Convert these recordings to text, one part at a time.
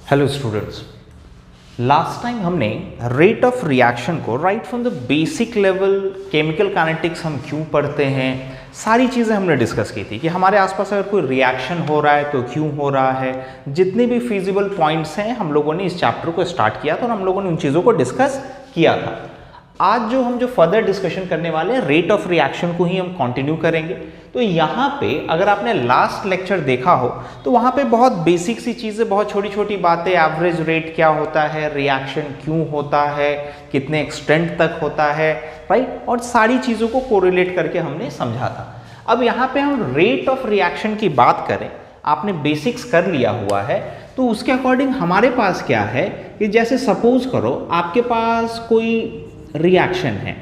Hello students, last time हमने rate of reaction को right from the basic level chemical kinetics हम क्यों पढ़ते हैं, सारी चीज़ें हमने डिस्कस की थी कि हमारे आसपास अगर कोई रिएक्शन हो रहा है तो क्यों हो रहा है। जितने भी फिजिबल पॉइंट्स हैं हम लोगों ने इस चैप्टर को स्टार्ट किया था और हम लोगों ने उन चीज़ों को डिस्कस किया था। आज हम फर्दर डिस्कशन करने वाले हैं रेट ऑफ रिएक्शन को ही हम कंटिन्यू करेंगे। तो यहाँ पे अगर आपने लास्ट लेक्चर देखा हो तो वहाँ पे बहुत बेसिक सी चीज़ें, बहुत छोटी छोटी बातें, एवरेज रेट क्या होता है, रिएक्शन क्यों होता है, कितने एक्सटेंट तक होता है, राइट, और सारी चीज़ों को कोरिलेट करके हमने समझा था। अब यहाँ पे हम रेट ऑफ रिएक्शन की बात करें, आपने बेसिक्स कर लिया हुआ है तो उसके अकॉर्डिंग हमारे पास क्या है कि जैसे सपोज करो आपके पास कोई रिएक्शन है,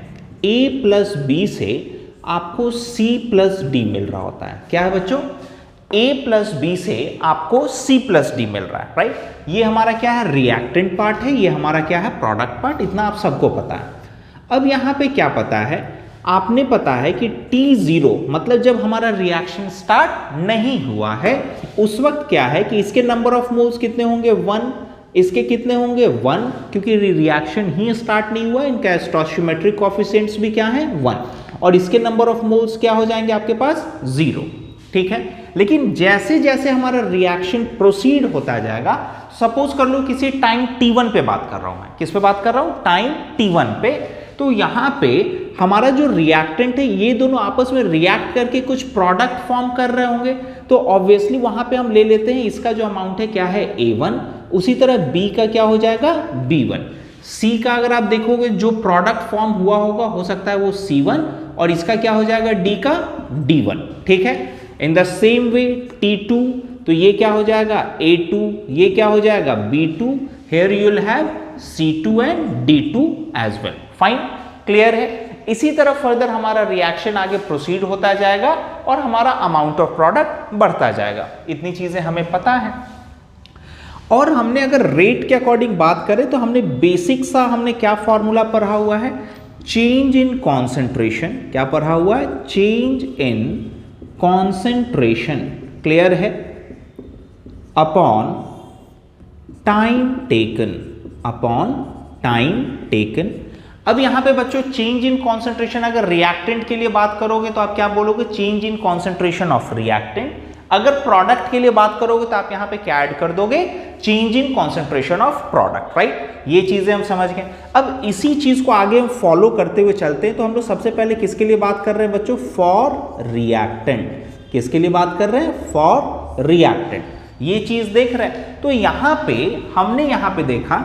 A प्लस बी से आपको C प्लस डी मिल रहा होता है। क्या है बच्चों? A प्लस बी से आपको C प्लस डी मिल रहा है, राइट। ये हमारा क्या है? रिएक्टेंट पार्ट है, ये हमारा क्या है? Product part. इतना आप सबको पता है। अब यहाँ पे क्या पता है? आपने पता है कि T0 मतलब जब हमारा रिएक्शन स्टार्ट नहीं हुआ है उस वक्त क्या है कि इसके नंबर ऑफ मोल्स कितने होंगे? 1। इसके कितने होंगे? 1, क्योंकि रिएक्शन ही स्टार्ट नहीं हुआ। इनका स्टोइचियोमेट्रिक कोएफिशिएंट्स भी क्या है? 1। और इसके नंबर ऑफ मोल्स क्या हो जाएंगे आपके पास? 0। ठीक है। लेकिन जैसे जैसे हमारा रिएक्शन प्रोसीड होता जाएगा, सपोज कर लो किसी टाइम T1 पे बात कर रहा हूं मैं। किस पे बात कर रहा हूं? टाइम T1 पे। तो यहां पे हमारा जो रिएक्टेंट है ये दोनों आपस में रिएक्ट करके कुछ प्रोडक्ट फॉर्म कर रहे होंगे। तो ऑब्वियसली वहां पे हम ले लेते हैं इसका जो अमाउंट है क्या है? A1। उसी तरह B का क्या हो जाएगा? B1। C का अगर आप देखोगे जो प्रोडक्ट फॉर्म हुआ होगा हो सकता है वो C1 और इसका क्या हो जाएगा? D का D1। ठीक है। In the same way T2, तो ये क्या हो जाएगा? A2। ये क्या हो जाएगा? B2। Here you will have C2 and D2 as well. Fine, clear है। इसी तरह फर्दर हमारा रिएक्शन आगे प्रोसीड होता जाएगा और हमारा अमाउंट ऑफ प्रोडक्ट बढ़ता जाएगा। इतनी चीजें हमें पता है। और हमने अगर रेट के अकॉर्डिंग बात करें तो हमने बेसिक सा हमने क्या फॉर्मूला पढ़ा हुआ है? Change in concentration. क्या पढ़ा हुआ है? चेंज इन कॉन्सेंट्रेशन, क्लियर है, upon time taken, upon time taken. अब यहां पे बच्चों चेंज इन कॉन्सेंट्रेशन अगर रिएक्टेंट के लिए बात करोगे तो आप क्या बोलोगे? Change in concentration of reactant. अगर प्रोडक्ट के लिए बात करोगे तो आप यहां पे क्या ऐड कर दोगे? Change in concentration of product, right. ये चीजें हम समझ गए। अब इसी चीज को आगे हम फॉलो करते हुए चलते हैं। तो हम लोग सबसे पहले किसके लिए बात कर रहे हैं बच्चों? For reactant. किसके लिए बात कर रहे हैं? For reactant. ये चीज देख रहे हैं। तो यहां पे हमने यहां पे देखा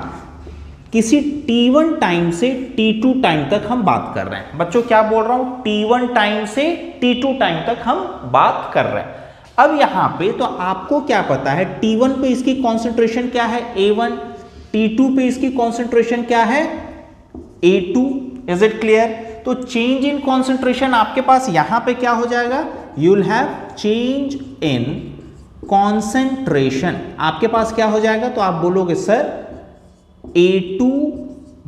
किसी T1 टाइम से T2 टाइम तक हम बात कर रहे हैं। बच्चों क्या बोल रहा हूं? T1 टाइम से T2 टाइम तक हम बात कर रहे हैं। अब यहां पे तो आपको क्या पता है? T1 पे इसकी कॉन्सेंट्रेशन क्या है? A1। T2 पे इसकी कॉन्सेंट्रेशन क्या है? A2। Is it clear? तो चेंज इन कॉन्सेंट्रेशन आपके पास यहां पे क्या हो जाएगा? You will have change in concentration. आपके पास क्या हो जाएगा? तो आप बोलोगे सर A2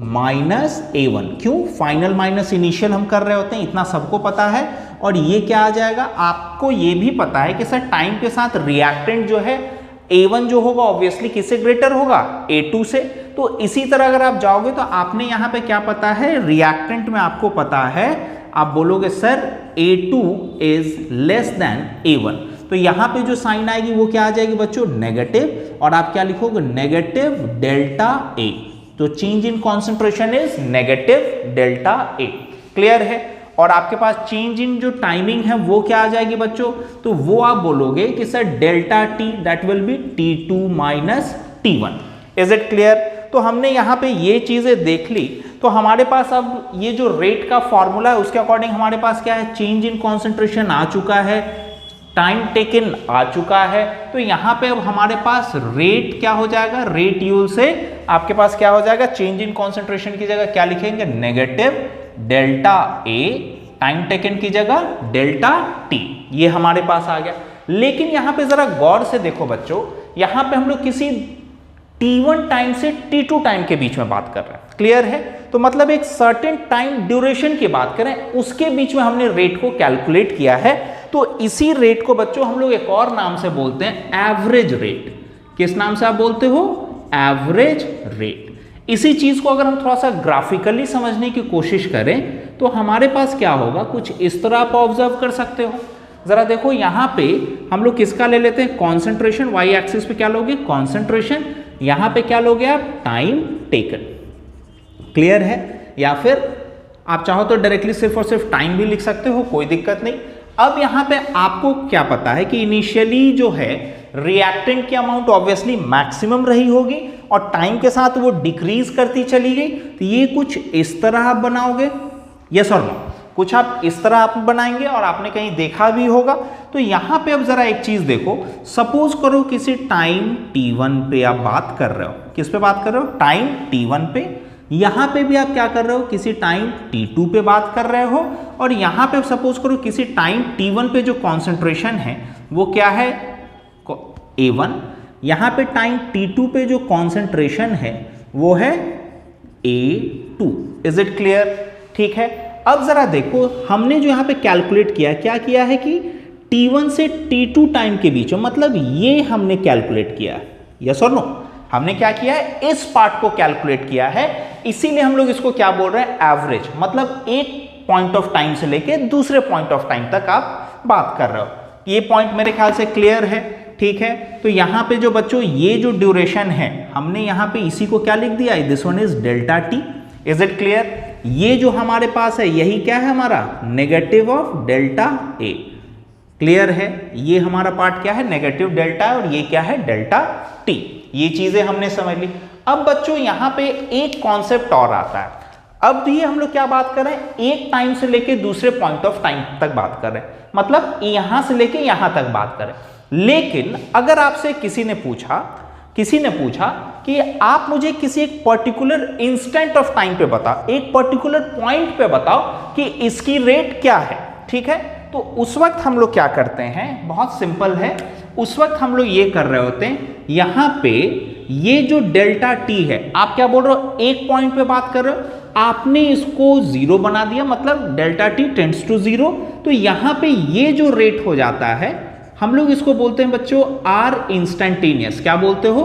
माइनस A1। क्यों? फाइनल माइनस इनिशियल हम कर रहे होते हैं, इतना सबको पता है। और ये क्या आ जाएगा? आपको ये भी पता है कि सर टाइम के साथ रिएक्टेंट जो है A1 जो होगा ऑब्वियसली किससे ग्रेटर होगा? A2 से। तो इसी तरह अगर आप जाओगे तो आपने यहां पे क्या पता है? रिएक्टेंट में आपको पता है, आप बोलोगे sir A2 is less than A1। तो यहां पे जो साइन आएगी वो क्या आ जाएगी बच्चों? नेगेटिव। और आप क्या लिखोगे? Negative delta A। तो change in concentration is negative delta A। Clear है? और आपके पास चेंज इन जो टाइमिंग है वो क्या आ जाएगी बच्चों? तो वो आप बोलोगे कि sir delta T that will B T2 minus T1। Is it clear? तो हमने यहां पे ये चीजें देख ली। तो हमारे पास अब ये जो रेट का फॉर्मूला है उसके अकॉर्डिंग हमारे पास क्या है? चेंज इन कॉन्सेंट्रेशन आ चुका है, टाइम टेकन आ चुका है। तो यहां पे अब हमारे पास रेट क्या हो जाएगा? रेट यूल से आपके पास क्या हो जाएगा? चेंज इन कॉन्सेंट्रेशन की जगह क्या लिखेंगे? Negative delta A, time taken की जगह डेल्टा T। ये हमारे पास आ गया। लेकिन यहां पे जरा गौर से देखो बच्चों, यहां पे हम लोग किसी T1 टाइम से T2 टाइम के बीच में बात कर रहे हैं। क्लियर है? तो मतलब एक सर्टेन टाइम ड्यूरेशन की बात करें उसके बीच में हमने रेट को कैलकुलेट किया है। तो इसी रेट को बच्चों हम लोग एक और नाम से बोलते हैं एवरेज रेट। किस नाम से आप बोलते हो? Average rate. इसी चीज को अगर हम थोड़ा सा ग्राफिकली समझने की कोशिश करें तो हमारे पास क्या होगा, कुछ इस तरह आप ऑब्जर्व कर सकते हो। जरा देखो यहां पे हम लोग किसका ले लेते हैं, कॉन्सेंट्रेशन। वाई एक्सिस पे क्या लोगे, कॉन्सेंट्रेशन। यहां पे क्या लोगे आप, टाइम टेकन। क्लियर है? या फिर आप चाहो तो डायरेक्टली सिर्फ और सिर्फ टाइम भी लिख सकते हो, कोई दिक्कत नहीं। अब यहां पे आपको क्या पता है कि इनिशियली जो है रिएक्टेंट की अमाउंट ऑब्वियसली मैक्सिमम रही होगी और टाइम के साथ वो डिक्रीज करती चली गई। तो ये कुछ इस तरह आप बनाओगे, यस और नो, कुछ आप इस तरह आप बनाएंगे और आपने कहीं देखा भी होगा। तो यहां पे अब जरा एक चीज देखो, सपोज करो किसी टाइम t1 पे आप बात कर रहे हो। किस पे बात कर रहे हो, टाइम t1 पे। यहां पे भी आप क्या कर रहे हो, किसी टाइम t2 पे बात कर रहे हो। और यहां पे सपोज करो किसी टाइम t1 पे जो कॉन्सेंट्रेशन है वो क्या है, A1। यहां पे टाइम t2 पे जो कॉन्सेंट्रेशन है वो है A2। Is it clear? ठीक है। अब जरा देखो हमने जो यहां पे कैलकुलेट किया, क्या किया है कि t1 से t2 टाइम के बीच में, मतलब ये हमने कैलकुलेट किया, यस और नो, हमने क्या किया है, इस पार्ट को कैलकुलेट किया है। इसीलिए हम लोग इसको क्या बोल रहे हैं, एवरेज। मतलब एक पॉइंट ऑफ टाइम से लेके दूसरे पॉइंट ऑफ टाइम तक आप बात कर रहे हो। ये पॉइंट मेरे ख्याल से क्लियर है। ठीक है, तो यहां पे जो बच्चों ये जो ड्यूरेशन है हमने यहां पे इसी को क्या लिख दिया, this one is delta T. Is it clear? ये जो हमारे पास है यही क्या है हमारा, negative of delta A. Clear है? ये हमारा पार्ट क्या है, नेगेटिव डेल्टा और ये क्या है, डेल्टा टी। ये चीजें हमने समझ ली। अब बच्चों यहां पे एक कॉन्सेप्ट और आता है। अब ये हम लोग क्या बात कर रहे हैं, एक टाइम से लेके दूसरे पॉइंट ऑफ टाइम तक बात कर रहे हैं, मतलब यहां से लेके यहां तक बात कर रहे हैं। लेकिन अगर आपसे किसी ने पूछा कि आप मुझे किसी एक पर्टिकुलर इंस्टेंट ऑफ टाइम पे बताओ, एक पर्टिकुलर पॉइंट पे बताओ कि इसकी रेट क्या है, ठीक है, तो उस वक्त हम लोग क्या करते हैं, बहुत सिंपल है। उस वक्त हम लोग ये कर रहे होते हैं, यहां पे ये जो डेल्टा टी है, आप क्या बोल रहे हो, एक पॉइंट पे बात कर रहे हो, आपने इसको जीरो बना दिया, मतलब delta T tends to zero. तो यहां पे ये जो रेट हो जाता है, हम लोग इसको बोलते हैं बच्चों आर इंस्टैंटेनियस। क्या बोलते हो,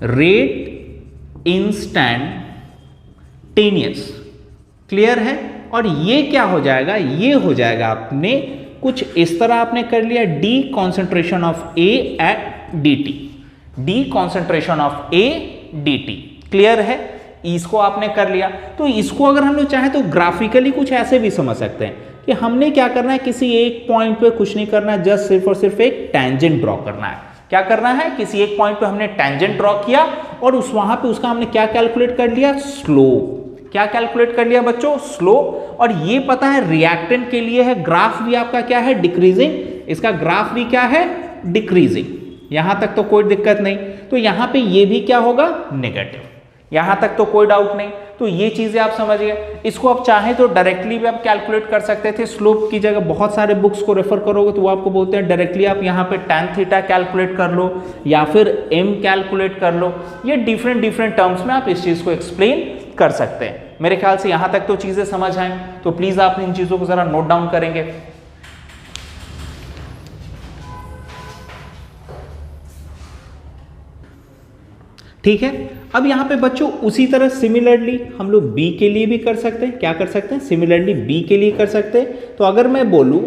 रेट इंस्टैंटेनियस। क्लियर है? और ये क्या हो जाएगा, ये हो जाएगा आपने कुछ इस तरह आपने कर लिया, D concentration of A at D T, D concentration of A D T. Clear है? इसको आपने कर लिया। तो इसको अगर हम लोग चाहें तो ग्राफिकली कुछ ऐसे भी समझ सकते हैं कि हमने क्या करना है, किसी एक पॉइंट पे कुछ नहीं करना है, जस्ट सिर्फ और सिर्फ एक टेंजेंट ड्रॉ करना है। क्या करना है, किसी एक पॉइंट पे हमने टेंजेंट ड्रॉ किया और उस वहां पे उसका हमने क्या कैलकुलेट कर लिया, स्लोप। क्या कैलकुलेट कर लिया बच्चों, स्लोप। और ये पता है रिएक्टेंट के लिए है, ग्राफ भी आपका क्या है, डिक्रीजिंग, इसका ग्राफ भी क्या है, डिक्रीजिंग। यहां तक तो कोई दिक्कत नहीं। तो यहां पे ये भी क्या होगा, नेगेटिव। यहां तक तो कोई डाउट नहीं। तो ये चीजें आप समझ गए। इसको आप चाहें तो डायरेक्टली भी आप कैलकुलेट कर सकते थे, स्लोप की जगह बहुत सारे बुक्स को रेफर करोगे तो वो आपको बोलते हैं डायरेक्टली आप यहाँ पे tan थीटा कैलकुलेट कर लो या फिर m कैलकुलेट कर लो। ये डिफरेंट टर्म्स में आप इस चीज को एक्सप्लेन कर सकते हैं। मेरे ख्याल से यहां तक तो चीजें समझ आए, तो प्लीज आप इन चीजों को जरा नोट डाउन करेंगे। ठीक है, अब यहां पे बच्चों उसी तरह सिमिलरली हम लोग बी के लिए भी कर सकते हैं। क्या कर सकते हैं, सिमिलरली बी के लिए कर सकते हैं। तो अगर मैं बोलूं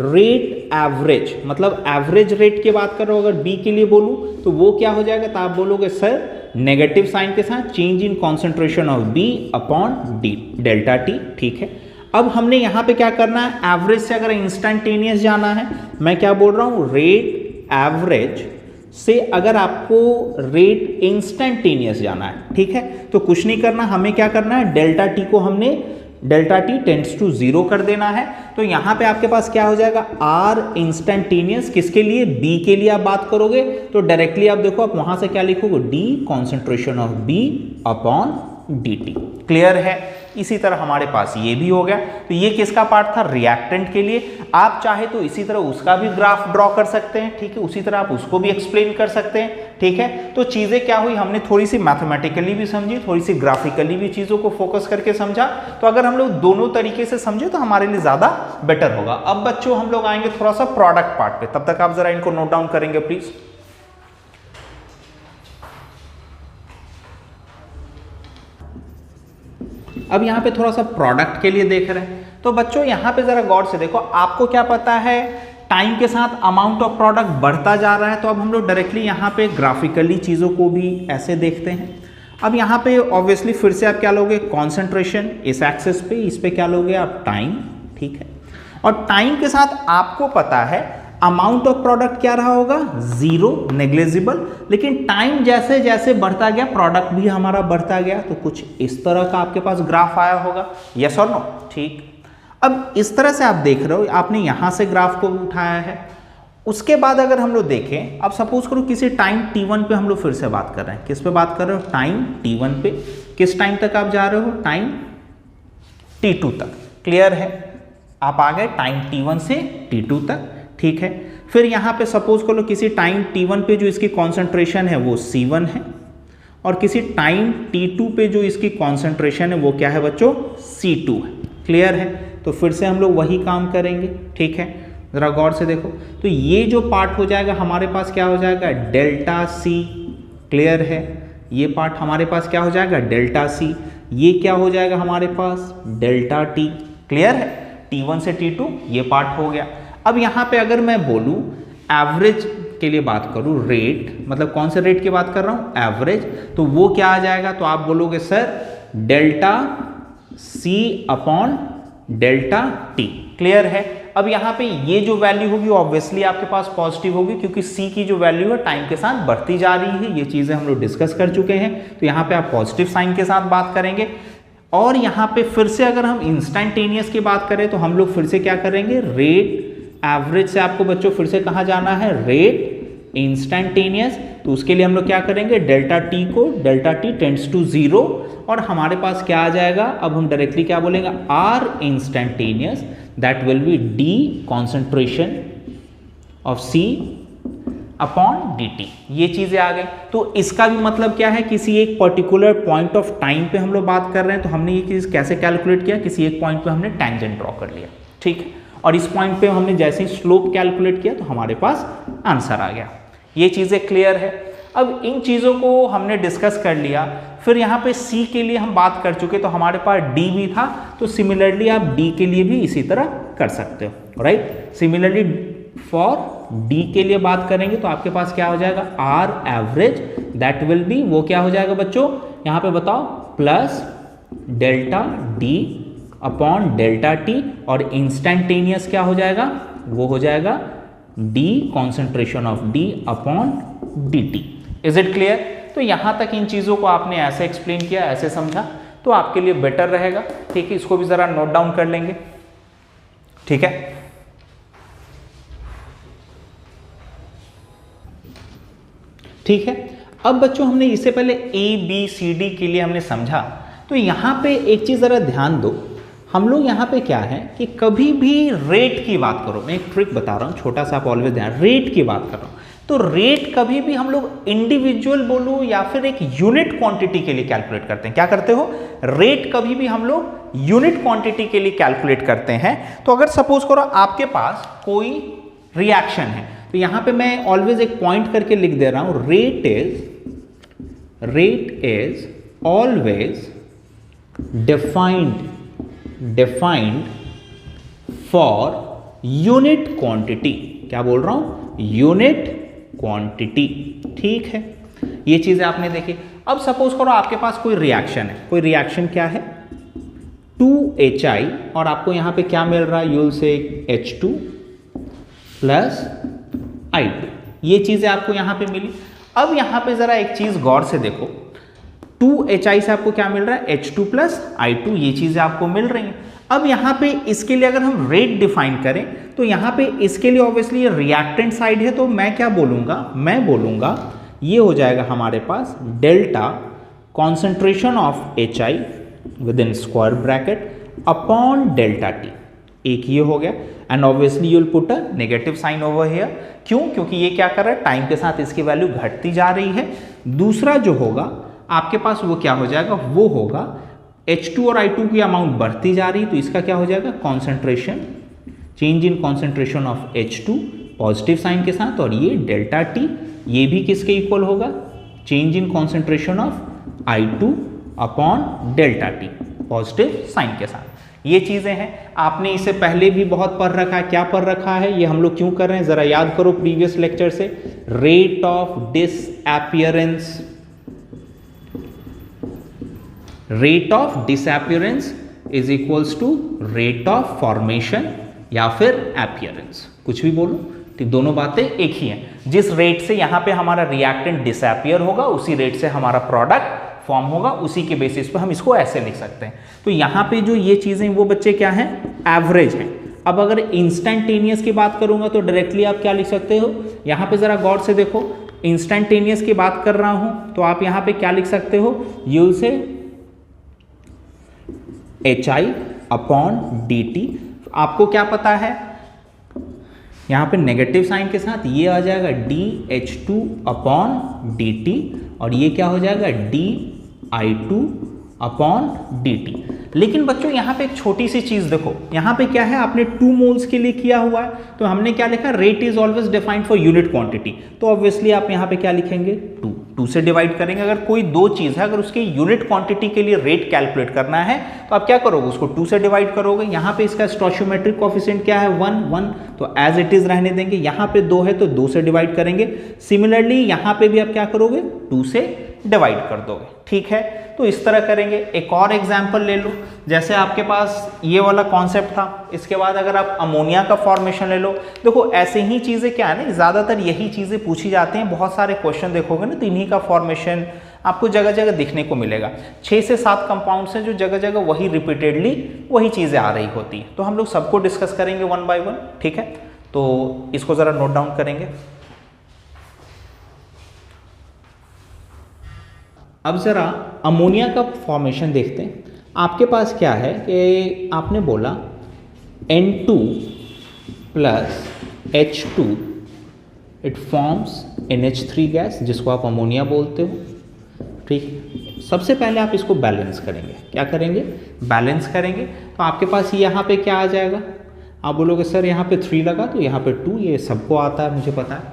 रेट एवरेज, मतलब एवरेज रेट की बात कर रहा हूं, अगर बी के लिए बोलूं तो वो क्या हो जाएगा, तो आप बोलोगे सर नेगेटिव साइन के साथ change in concentration of B upon D delta T. ठीक है, अब हमने यहां पे क्या करना है, एवरेज से अगर इंस्टैंटेनियस जाना है, मैं क्या बोल रहा हूं, रेट एवरेज से अगर आपको रेट इंस्टैंटेनियस जाना है, ठीक है, तो कुछ नहीं करना, हमें क्या करना है, डेल्टा टी को हमने delta T tends to zero कर देना है। तो यहां पे आपके पास क्या हो जाएगा, आर इंस्टैंटेनियस, किसके लिए, बी के लिए आप बात करोगे तो डायरेक्टली आप देखो, आप वहां से क्या लिखोगे, D concentration of B upon D T. Clear है? इसी तरह हमारे पास ये भी हो गया। तो ये किसका पार्ट था, रिएक्टेंट के लिए। आप चाहे तो इसी तरह उसका भी ग्राफ ड्रॉ कर सकते हैं, ठीक है, उसी तरह आप उसको भी एक्सप्लेन कर सकते हैं। ठीक है, तो चीजें क्या हुई, हमने थोड़ी सी मैथमेटिकली भी समझी, थोड़ी सी ग्राफिकली भी चीजों को फोकस करके समझा। तो अगर हम लोग दोनों तरीके से समझे तो हमारे लिए ज्यादा बेटर होगा। अब बच्चों हम लोग आएंगे थोड़ा सा प्रोडक्ट पार्ट पे, तब तक आप जरा इनको नोट डाउन करेंगे प्लीज। अब यहाँ पे थोड़ा सा प्रोडक्ट के लिए देख रहे हैं, तो बच्चों यहाँ पे जरा गौर से देखो, आपको क्या पता है टाइम के साथ अमाउंट ऑफ प्रोडक्ट बढ़ता जा रहा है, तो अब हम लोग डायरेक्टली यहाँ पे ग्राफिकली चीज़ों को भी ऐसे देखते हैं। अब यहाँ पे ऑब्वियसली फिर से आप क्या लोगे, कॉन्सेंट्रेशन इस एक्सिस पे, इस पे क्या लोगे आप, टाइम, ठीक है। और टाइम के साथ आपको पता है अमाउंट ऑफ प्रोडक्ट क्या रहा होगा, जीरो, नेग्लिजिबल, लेकिन टाइम जैसे जैसे बढ़ता गया प्रोडक्ट भी हमारा बढ़ता गया, तो कुछ इस तरह का आपके पास ग्राफ आया होगा, यस और नो, ठीक। अब इस तरह से आप देख रहे हो, आपने यहां से ग्राफ को उठाया है। उसके बाद अगर हम लोग देखें, अब सपोज करो किसी टाइम t1 पे हम लोग फिर से बात कर रहे हैं, किस पे बात कर रहे हो, टाइम t1 पे, किस टाइम तक आप जा रहे हो, टाइम t2 तक, क्लियर है, आप आ गए टाइम t1 से t2 तक, ठीक है। फिर यहाँ पे सपोज करो किसी टाइम t1 पे जो इसकी कॉन्सेंट्रेशन है वो c1 है, और किसी टाइम t2 पे जो इसकी कॉन्सेंट्रेशन है वो क्या है बच्चों, c2 है, क्लियर है। तो फिर से हम लोग वही काम करेंगे, ठीक है, जरा गौर से देखो, तो ये जो पार्ट हो जाएगा हमारे पास क्या हो जाएगा, डेल्टा सी, क्लियर है, ये पार्ट हमारे पास क्या हो जाएगा, डेल्टा सी, ये क्या हो जाएगा हमारे पास, डेल्टा टी, क्लियर है, t1 से t2 ये पार्ट हो गया। अब यहाँ पे अगर मैं बोलूँ एवरेज के लिए बात करूँ, रेट, मतलब कौन से रेट की बात कर रहा हूँ, एवरेज, तो वो क्या आ जाएगा, तो आप बोलोगे sir delta C upon delta T, clear है। अब यहाँ पे ये जो वैल्यू होगी ऑब्वियसली आपके पास पॉजिटिव होगी, क्योंकि सी की जो वैल्यू है टाइम के साथ बढ़ती जा रही है, ये चीजें हम लोग डिस्कस कर चुके हैं, तो यहाँ पे आप पॉजिटिव साइन के साथ बात करेंगे। और यहाँ पे फिर से अगर हम इंस्टेंटेनियस की बात करें तो हम लोग फिर से क्या करेंगे, रेट एवरेज से आपको बच्चों फिर से कहाँ जाना है, रेट इंस्टेंटेनियस, तो उसके लिए हम लोग क्या करेंगे, डेल्टा टी को, delta T tends to zero, और हमारे पास क्या आ जाएगा, अब हम डायरेक्टली क्या बोलेंगे, R instantaneous, that will be D concentration of C upon D T, ये चीजें आ गई। तो इसका भी मतलब क्या है, किसी एक पर्टिकुलर पॉइंट ऑफ टाइम पे हम लोग बात कर रहे हैं, तो हमने ये चीज कैसे कैलकुलेट किया, किसी एक पॉइंट पे हमने टेंजेंट ड्रॉ कर लिया, ठीक है, और इस पॉइंट पे हमने जैसे ही स्लोप कैलकुलेट किया तो हमारे पास आंसर आ गया। ये चीजें क्लियर है। अब इन चीजों को हमने डिस्कस कर लिया, फिर यहाँ पे C के लिए हम बात कर चुके, तो हमारे पास D भी था, तो सिमिलरली आप D के लिए भी इसी तरह कर सकते हो, राइट। सिमिलरली फॉर D के लिए बात करेंगे तो आपके पास क्या हो जाएगा, R average, that will B, वो क्या हो जाएगा बच्चों, यहाँ पे बताओ, plus delta D upon delta T, और इंस्टेंटेनियस क्या हो जाएगा, वो हो जाएगा D concentration of D upon dt। Is it clear. तो यहां तक इन चीजों को आपने ऐसे एक्सप्लेन किया, ऐसे समझा, तो आपके लिए बेटर रहेगा, ठीक है। इसको भी जरा नोट डाउन कर लेंगे, ठीक है। ठीक है, अब बच्चों हमने इससे पहले ABCD के लिए हमने समझा, तो यहां पे एक चीज जरा ध्यान दो, हम लोग यहाँ पे क्या है कि कभी भी रेट की बात करो, मैं एक ट्रिक बता रहा हूँ छोटा सा, आप ऑलवेज ध्यान, रेट की बात कर रहा हूँ, तो रेट कभी भी हम लोग इंडिविजुअल बोलो या फिर एक यूनिट क्वांटिटी के लिए कैलकुलेट करते हैं। क्या करते हो, रेट कभी भी हम लोग यूनिट क्वांटिटी के लिए कैलकुलेट करते हैं। तो अगर सपोज करो आपके पास कोई रिएक्शन है, तो यहाँ पे मैं ऑलवेज एक पॉइंट करके लिख दे रहा हूं, rate is always defined for unit quantity. क्या बोल रहा हूं, यूनिट क्वांटिटी, ठीक है। ये चीजें आपने देखी। अब सपोज करो आपके पास कोई रिएक्शन है, कोई रिएक्शन क्या है, 2HI, और आपको यहां पे क्या मिल रहा है, यूल से H2 प्लस I2, ये चीजें आपको यहां पे मिली। अब यहां पे जरा एक चीज गौर से देखो, 2HI से आपको क्या मिल रहा है, H2 प्लस I2, ये चीजें आपको मिल रही हैं। अब यहाँ पे इसके लिए अगर हम रेट डिफाइन करें, तो यहाँ पे इसके लिए ऑब्वियसली ये रिएक्टेंट साइड है, तो मैं क्या बोलूँगा, मैं बोलूँगा ये हो जाएगा हमारे पास delta concentration of HI within square bracket upon delta T, एक ये हो गया, and obviously you will put a negative sign over here. क्यों, क्योंकि ये क्या कर रहा है, टाइम के साथ इसकी वैल्यू घटती जा रही है। दूसरा जो होगा आपके पास वो क्या हो जाएगा, वो होगा H2 और I2 की अमाउंट बढ़ती जा रही, तो इसका क्या हो जाएगा, concentration, change in concentration of H2 positive sign के साथ, और ये डेल्टा T, ये भी किसके इक्वल होगा, change in concentration of I2 upon delta T, positive sign के साथ। ये चीजें हैं, आपने इसे पहले भी बहुत पढ़ रखा है। क्या पढ़ रखा है, ये हम लोग क्यों कर रहे हैं, जरा याद करो प्रीवियस लेक्चर से। Rate of disappearance, rate of disappearance is equals to rate of formation या फिर अपीयरेंस, कुछ भी बोलो, तो दोनों बातें एक ही हैं। जिस रेट से यहां पे हमारा रिएक्टेंट डिसअपीयर होगा, उसी रेट से हमारा प्रोडक्ट फॉर्म होगा, उसी के बेसिस पे हम इसको ऐसे लिख सकते हैं। तो यहाँ पे जो ये चीजें वो बच्चे क्या हैं, एवरेज हैं। अब अगर इंस्टेंटेनियस की बात करूंगा तो डायरेक्टली आप क्या लिख सकते हो, यहाँ पे जरा गौर से देखो, इंस्टेंटेनियस की बात कर रहा हूं तो आप यहाँ पे क्या लिख सकते हो, यू से HI अपॉन dt। आपको क्या पता है, यहाँ पे नेगेटिव साइन के साथ ये आ जाएगा dH2 अपॉन dt, और ये क्या हो जाएगा dI2 अपॉन dt। लेकिन बच्चों यहाँ पे एक छोटी सी चीज देखो, यहाँ पे क्या है, आपने 2 मोल्स के लिए किया हुआ है, तो हमने क्या लिखा, rate is always defined for unit quantity. तो ऑब्वियसली आप यहाँ पे क्या लिखेंगे, 2 से डिवाइड करेंगे। अगर कोई दो चीज है, अगर उसके यूनिट क्वांटिटी के लिए रेट कैलकुलेट करना है तो आप क्या करोगे, उसको 2 से डिवाइड करोगे। यहाँ पे इसका स्टोइचियोमेट्रिक कोएफिशिएंट क्या है, 1, तो एज इट इज रहने देंगे। यहाँ पे 2 है तो 2 से डिवाइड करेंगे। सिमिलरली यहाँ पे भी आप क्या करोगे, 2 से डिवाइड कर दोगे, ठीक है। तो इस तरह करेंगे। एक और एग्जांपल ले लो, जैसे आपके पास ये वाला कॉन्सेप्ट था, इसके बाद अगर आप अमोनिया का फॉर्मेशन ले लो। देखो ऐसे ही चीजें क्या है ना, ज्यादातर यही चीजें पूछी जाती हैं। बहुत सारे क्वेश्चन देखोगे ना तो इन्हीं का फॉर्मेशन आपको जगह जगह दिखने को मिलेगा। 6 से 7 कंपाउंड्स हैं जो जगह जगह वही रिपीटेडली वही चीजें आ रही होती हैं। तो हम लोग सबको डिस्कस करेंगे 1 बाय 1, ठीक है। तो इसको जरा नोट डाउन करेंगे। अब जरा अमोनिया का फॉर्मेशन देखते हैं। आपके पास क्या है कि आपने बोला N2 plus H2 it forms NH3 gas, जिसको आप अमोनिया बोलते हो, ठीक। सबसे पहले आप इसको बैलेंस करेंगे। क्या करेंगे, बैलेंस करेंगे। तो आपके पास यहाँ पे क्या आ जाएगा, आप बोलोगे सर यहाँ पे 3 लगा तो यहाँ पे 2, ये सबको आता है, मुझे पता है।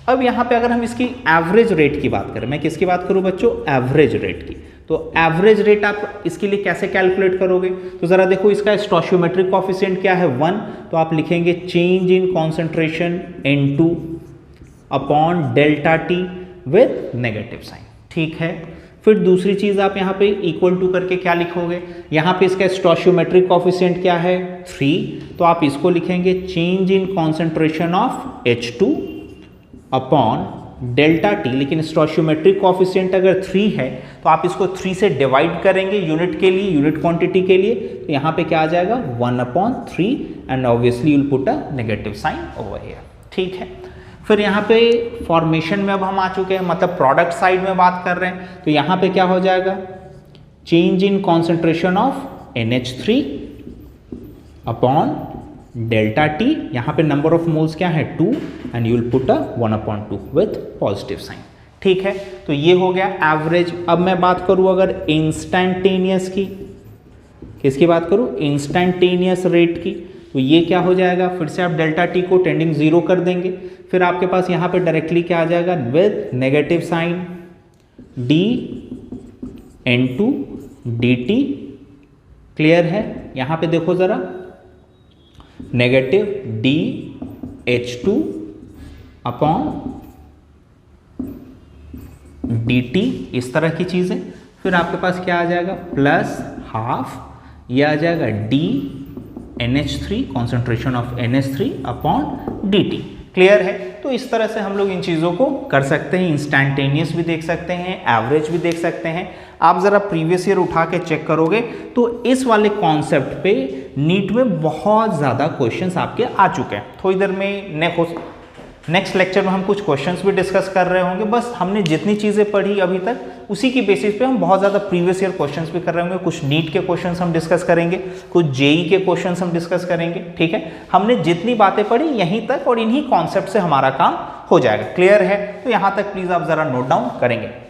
अब यहाँ पे अगर हम इसकी एवरेज रेट की बात करें, मैं किसकी बात करूँ बच्चों, एवरेज रेट की। तो एवरेज रेट आप इसके लिए कैसे कैलकुलेट करोगे, तो जरा देखो इसका स्टोइचियोमेट्रिक कोएफिशिएंट क्या है, 1, तो आप लिखेंगे change in concentration N2 upon delta T with negative sign, ठीक है। फिर दूसरी चीज आप यहाँ पे इक्वल टू करके क्या लिखोगे, यहाँ पे इसका स्टोइचियोमेट्रिक कोएफिशिएंट क्या है, 3, तो आप इसको लिखेंगे change in concentration of H2 upon delta T। लेकिन स्टोइचियोमेट्रिक कोएफिशिएंट अगर 3 है तो आप इसको 3 से डिवाइड करेंगे यूनिट के लिए, यूनिट क्वांटिटी के लिए। तो यहाँ पे क्या आ जाएगा, 1/3, and obviously you will put a negative sign over here, ठीक है। फिर यहाँ पे फॉर्मेशन में अब हम आ चुके हैं, मतलब प्रोडक्ट साइड में बात कर रहे हैं। तो यहाँ पे क्या हो जाएगा, change in concentration of NH3 upon delta T। यहाँ पे नंबर ऑफ मोल्स क्या है, 2, and you will put a 1/2 with positive sign, ठीक है। तो ये हो गया एवरेज। अब मैं बात करूँ अगर इंस्टेंटेनियस की, किसकी बात करूँ, इंस्टेंटेनियस रेट की, तो ये क्या हो जाएगा, फिर से आप डेल्टा T को टेंडिंग 0 कर देंगे। फिर आपके पास यहाँ पे डायरेक्टली क्या आ जाएगा, with negative sign dN2 dt, clear है। यहाँ पे देखो जरा, नेगेटिव dH2 अपॉन dt, इस तरह की चीजें। फिर आपके पास क्या आ जाएगा, प्लस हाफ, ये आ जाएगा dNH3 concentration of NH3 upon dt, clear है। तो इस तरह से हम लोग इन चीज़ों को कर सकते हैं। इंस्टेंटेनियस भी देख सकते हैं, एवरेज भी देख सकते हैं। आप ज़रा प्रीवियस ईयर उठा के चेक करोगे तो इस वाले कॉन्सेप्ट पे नीट में बहुत ज़्यादा क्वेश्चंस आपके आ चुके हैं। थोड़ी देर में नेक्स्ट लेक्चर में हम कुछ क्वेश्चंस भी डिस्कस कर रहे होंगे। बस हमने जितनी चीज़ें पढ़ी अभी तक उसी की बेसिस पे हम बहुत ज़्यादा प्रीवियस ईयर क्वेश्चंस भी कर रहे होंगे। कुछ नीट के क्वेश्चंस हम डिस्कस करेंगे, कुछ जेई के क्वेश्चंस हम डिस्कस करेंगे, ठीक है। हमने जितनी बातें पढ़ी यहीं तक और इन्हीं कॉन्सेप्ट से हमारा काम हो जाएगा, क्लियर है। तो यहाँ तक प्लीज़ आप ज़रा नोट डाउन करेंगे।